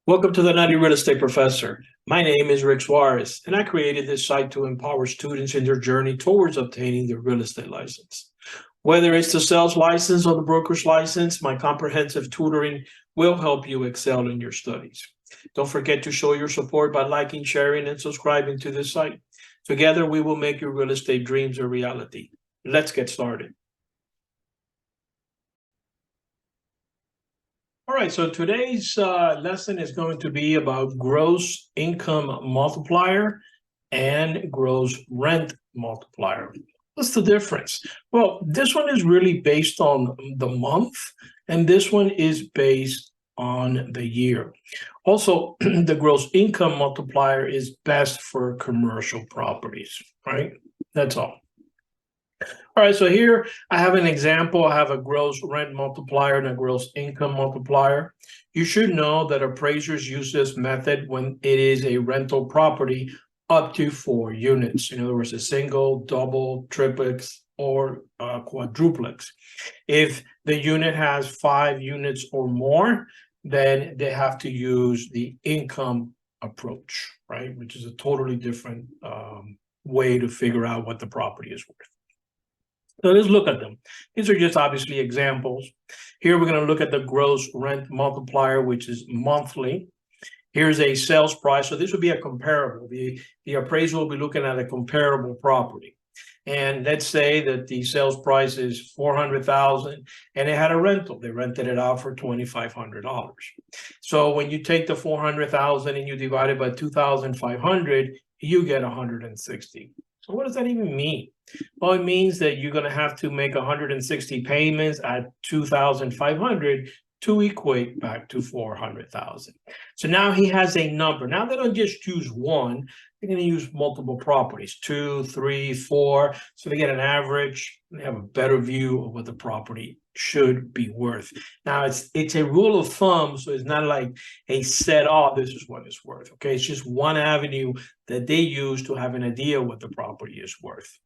Welcome to the Nutty Real Estate Professor. My name is Rick Suarez, and I created this site to empower students in their journey towards obtaining their real estate license. Whether it's the sales license or the broker's license, my comprehensive tutoring will help you excel in your studies. Don't forget to show your support by liking, sharing, and subscribing to this site. Together, we will make your real estate dreams a reality. Let's get started. All right, so today's lesson is going to be about gross income multiplier and gross rent multiplier. What's the difference? Well, this one is really based on the month, and this one is based on the year. Also, the gross income multiplier is best for commercial properties, right? That's all. All right, so here I have an example. I have a gross rent multiplier and a gross income multiplier. You should know that appraisers use this method when it is a rental property up to 4 units. In other words, a single, double, triplex, or quadruplex. If the unit has 5 units or more, then they have to use the income approach, right? Which is a totally different way to figure out what the property is worth. So let's look at them. These are just obviously examples. Here we're going to look at the gross rent multiplier, which is monthly. Here's a sales price. So this would be a comparable. The appraiser will be looking at a comparable property. And let's say that the sales price is $400,000 and it had a rental. They rented it out for $2,500. So when you take the $400,000 and you divide it by 2,500, you get 160. So what does that even mean? Well, it means that you're going to have to make 160 payments at 2,500 to equate back to 400,000. So now he has a number. Now they don't just choose one. They're going to use multiple properties, 2, 3, 4. So they get an average. They have a better view of what the property should be worth. Now, it's a rule of thumb, so it's not like a set, oh, this is what it's worth. Okay, it's just one avenue that they use to have an idea what the property is worth.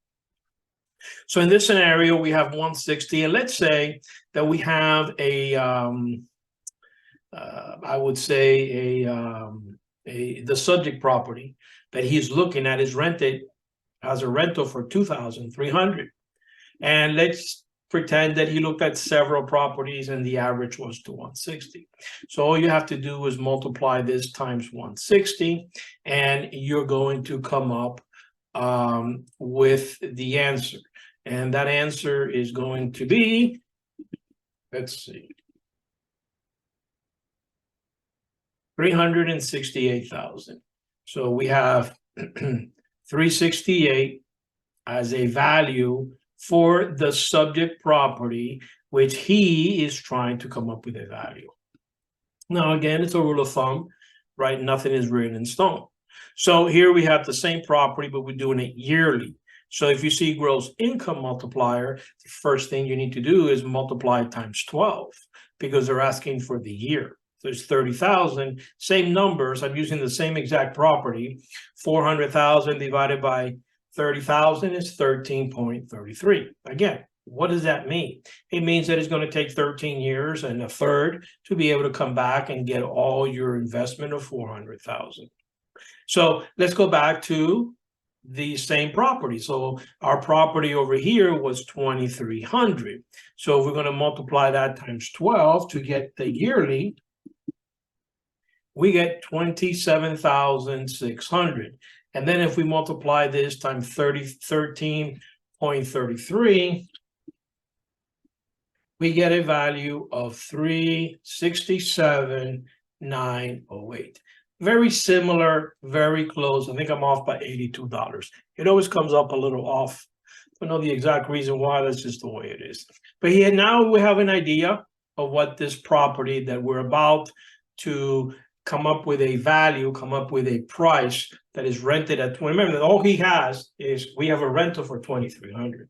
So in this scenario, we have 160, and let's say that we have a, I would say the subject property that he's looking at is rented as a rental for 2,300, and let's pretend that he looked at several properties and the average was to 160. So all you have to do is multiply this times 160, and you're going to come up with the answer. And that answer is going to be, let's see, 368,000. So we have 368 as a value for the subject property, which he is trying to come up with a value. Now, again, it's a rule of thumb, right? Nothing is written in stone. So here we have the same property, but we're doing it yearly. So if you see gross income multiplier, the first thing you need to do is multiply times 12 because they're asking for the year. There's 30,000, same numbers. I'm using the same exact property. 400,000 divided by 30,000 is 13.33. Again, what does that mean? It means that it's going to take 13 years and a third to be able to come back and get all your investment of 400,000. So let's go back to the same property. So our property over here was 2,300. So if we're going to multiply that times 12 to get the yearly, we get 27,600. And then if we multiply this times 13.33, we get a value of 367,908. Very similar, very close. I think I'm off by $82. It always comes up a little off. I don't know the exact reason why. That's just the way it is. But here now we have an idea of what this property that we're about to come up with a value, come up with a price that is rented at 20. Remember that all he has is we have a rental for 2,300.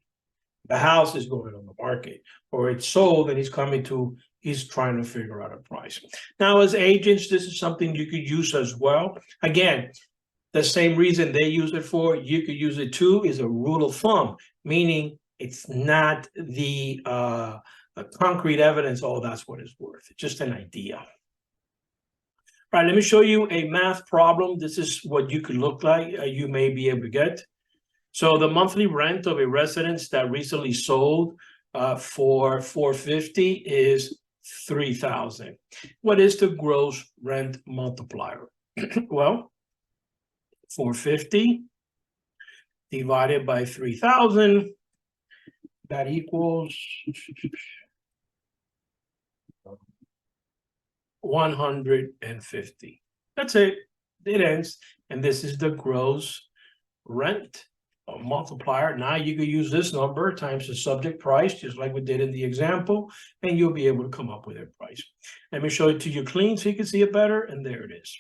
The house is going on the market, or it's sold, and he's trying to figure out a price. Now, as agents, this is something you could use as well. Again, the same reason they use it for, you could use it too, is a rule of thumb, meaning it's not the concrete evidence, oh, that's what it's worth. It's just an idea. All right, let me show you a math problem. This is what you could look like. You may be able to get. So the monthly rent of a residence that recently sold for $450 is $3,000. What is the gross rent multiplier? Well, $450 divided by 3,000, that equals 150. That's it. It ends. And this is the gross rent multiplier. Now you can use this number times the subject price, just like we did in the example, and you'll be able to come up with a price. Let me show it to you clean so you can see it better. And there it is.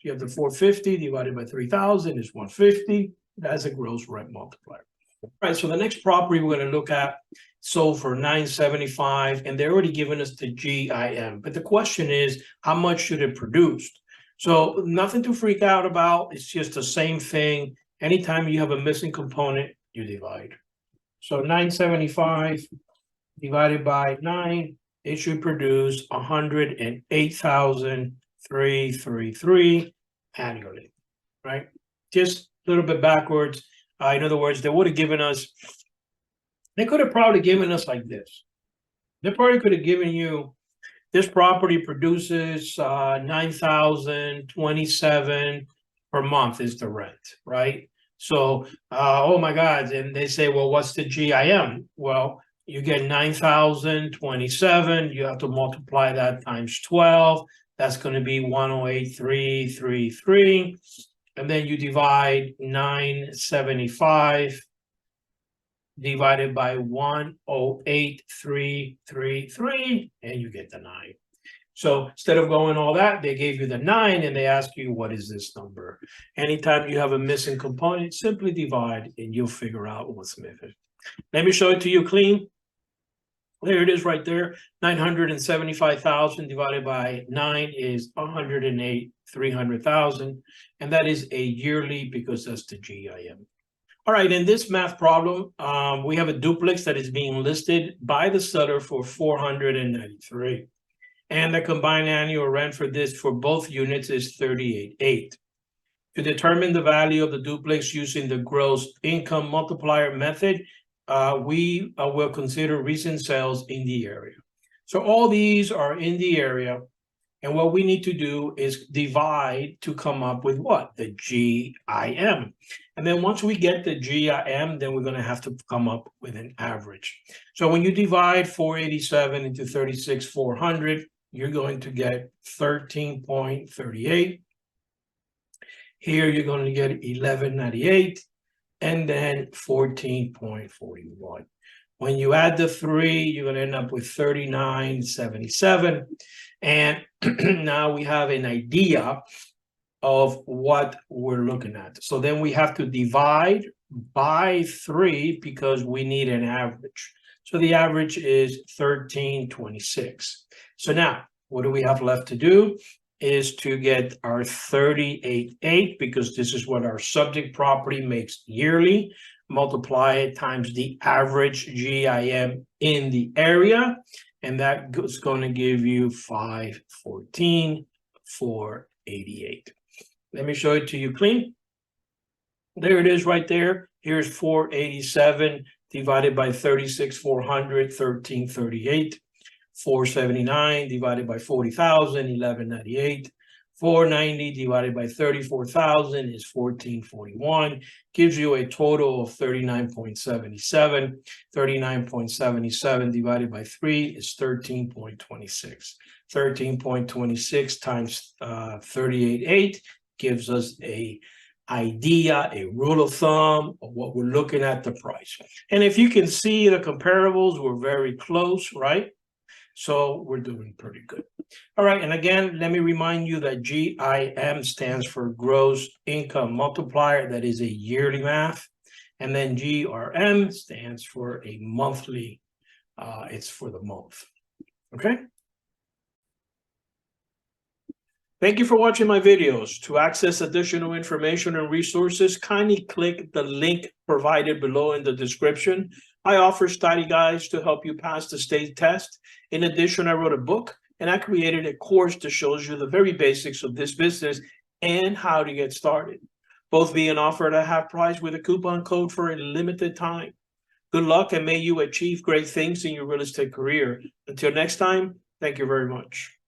You have the 450 divided by 3,000 is 150. That's a gross rent multiplier. All right, so the next property we're going to look at sold for $975, and they're already given us the GIM. But the question is, how much should it produce? So nothing to freak out about. It's just the same thing. Anytime you have a missing component, you divide. So 975 divided by 9, it should produce 108,333 annually, right? Just a little bit backwards. In other words, they would have given us, they could have probably given us like this. They probably could have given you, this property produces 9,027 per month is the rent, right? So, oh my God, and they say, well, what's the GIM? Well, you get 9,027, you have to multiply that times 12. That's going to be 108,333. And then you divide 975 divided by 108,333, and you get the 9. So instead of going all that, they gave you the 9 and they ask you, what is this number? Anytime you have a missing component, simply divide and you'll figure out what's missing. Let me show it to you clean. There it is right there. 975,000 divided by 9 is 108,300,000. And that is a yearly because that's the GIM. All right, in this math problem, we have a duplex that is being listed by the seller for $493. And the combined annual rent for this for both units is $38,800. To determine the value of the duplex using the gross income multiplier method, we will consider recent sales in the area. So all these are in the area. And what we need to do is divide to come up with what? The GIM. And then once we get the GIM, then we're going to have to come up with an average. So when you divide 487 into 36,400, you're going to get 13.38. Here you're going to get 1198 and then 14.41. When you add the 3, you're going to end up with 39.77. And now we have an idea of what we're looking at. So then we have to divide by 3 because we need an average. So the average is 1326. So now what do we have left to do is to get our 38.8 because this is what our subject property makes yearly. Multiply it times the average GIM in the area. And that is going to give you 514,488. Let me show it to you clean. There it is right there. Here's 487 divided by 36,400, 1338. 479 divided by 40,000, 1198. 490 divided by 34,000 is 1441. Gives you a total of 39.77. 39.77 divided by 3 is 13.26. 13.26 times 38.8 gives us a idea, a rule of thumb of what we're looking at the price. And if you can see the comparables, we're very close, right? So we're doing pretty good. All right, and again, let me remind you that GIM stands for gross income multiplier. That is a yearly math. And then GRM stands for a monthly, it's for the month. Okay? Thank you for watching my videos. To access additional information and resources, kindly click the link provided below in the description. I offer study guides to help you pass the state test. In addition, I wrote a book. and I created a course that shows you the very basics of this business and how to get started. Both being offered at half price with a coupon code for a limited time. Good luck and may you achieve great things in your real estate career. Until next time, thank you very much.